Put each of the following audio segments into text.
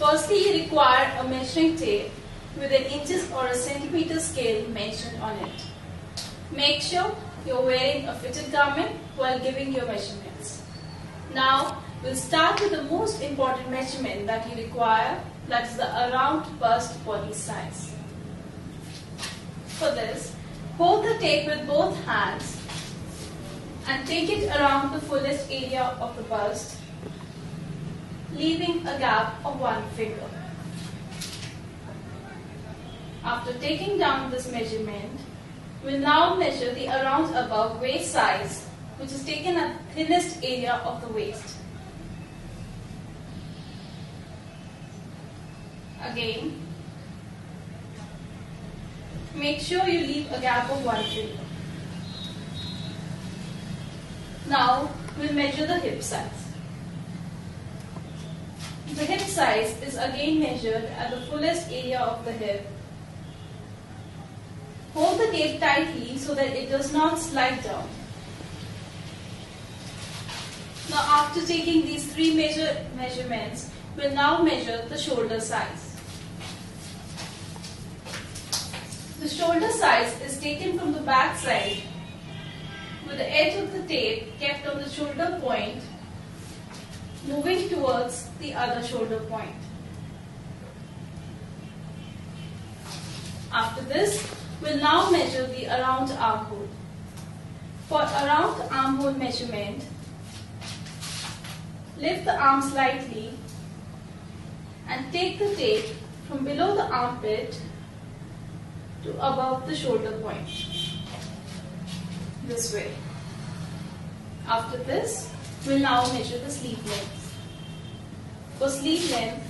Firstly, you require a measuring tape with an inches or a centimeter scale mentioned on it. Make sure you're wearing a fitted garment while giving your measurements. Now, we'll start with the most important measurement that you require, that is the around bust body size. For this, hold the tape with both hands and take it around the fullest area of the bust, leaving a gap of 1 finger. After taking down this measurement, we'll now measure the around above waist size, which is taken at the thinnest area of the waist. Again, make sure you leave a gap of 1 finger. Now, we'll measure the hip size. The hip size is again measured at the fullest area of the hip. Hold the tape tightly so that it does not slide down. Now, after taking these three measurements, we'll now measure the shoulder size. The shoulder size is taken from the back side with the edge of the tape kept on the shoulder point, moving towards the other shoulder point. After this, we'll now measure the around armhole. For around armhole measurement, lift the arm slightly and take the tape from below the armpit to above the shoulder point, this way. After this, we'll now measure the sleeve length. For sleeve length,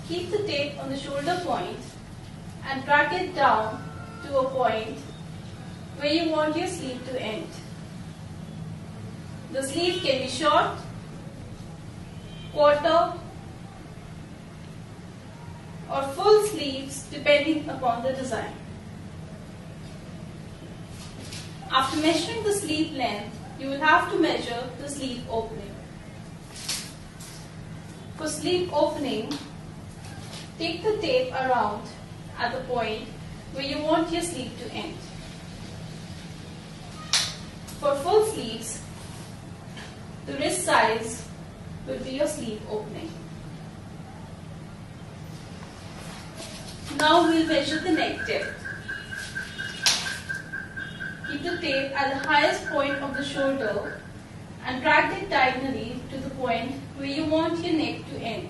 keep the tape on the shoulder point and drag it down to a point where you want your sleeve to end. The sleeve can be short, quarter, or full sleeves depending upon the design. After measuring the sleeve length, you will have to measure the sleeve opening. For sleeve opening, take the tape around at the point where you want your sleeve to end. For full sleeves, the wrist size will be your sleeve opening. Now we will measure the neck depth. Keep the tape at the highest point of the shoulder and drag it diagonally to the point where you want your neck to end.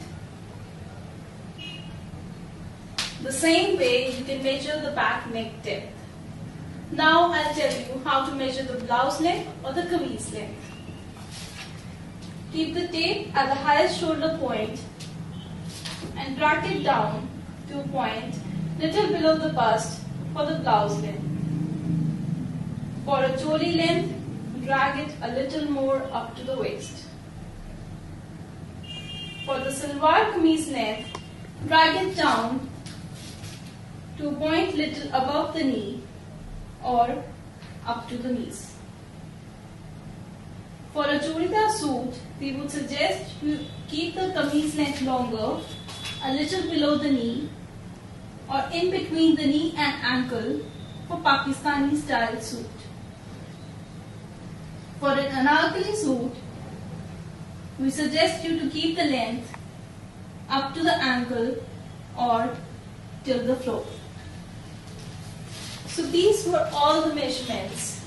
The same way you can measure the back neck depth. Now I'll tell you how to measure the blouse length or the kameez length. Keep the tape at the highest shoulder point and drag it down to a point little below the bust for the blouse length. For a choli length, drag it a little more up to the waist. For the salwar kameez length, drag it down to a point little above the knee or up to the knees. For a churidar suit, we would suggest you keep the kameez length longer, a little below the knee or in between the knee and ankle for Pakistani style suit. For an anarkali suit, we suggest you to keep the length up to the ankle or till the floor. So these were all the measurements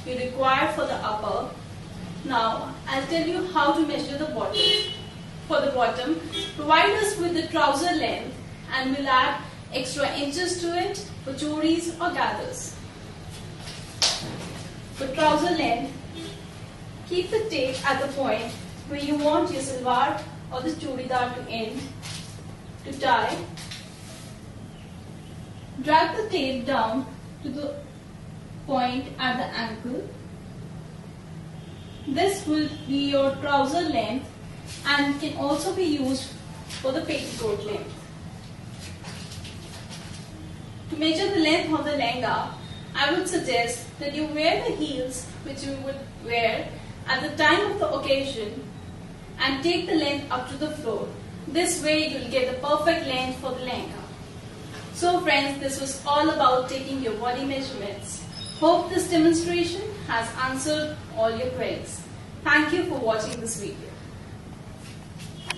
you require for the upper. Now I'll tell you how to measure the bottom. For the bottom, provide us with the trouser length and we'll add extra inches to it for choris or gathers. For trouser length, keep the tape at the point where you want your salwar or the churidar to end. To tie, drag the tape down to the point at the ankle. This will be your trouser length and can also be used for the petticoat length. To measure the length of the lehenga, I would suggest that you wear the heels which you would wear at the time of the occasion and take the length up to the floor. This way you'll get the perfect length for the lehenga. So friends, this was all about taking your body measurements. Hope this demonstration has answered all your queries. Thank you for watching this video.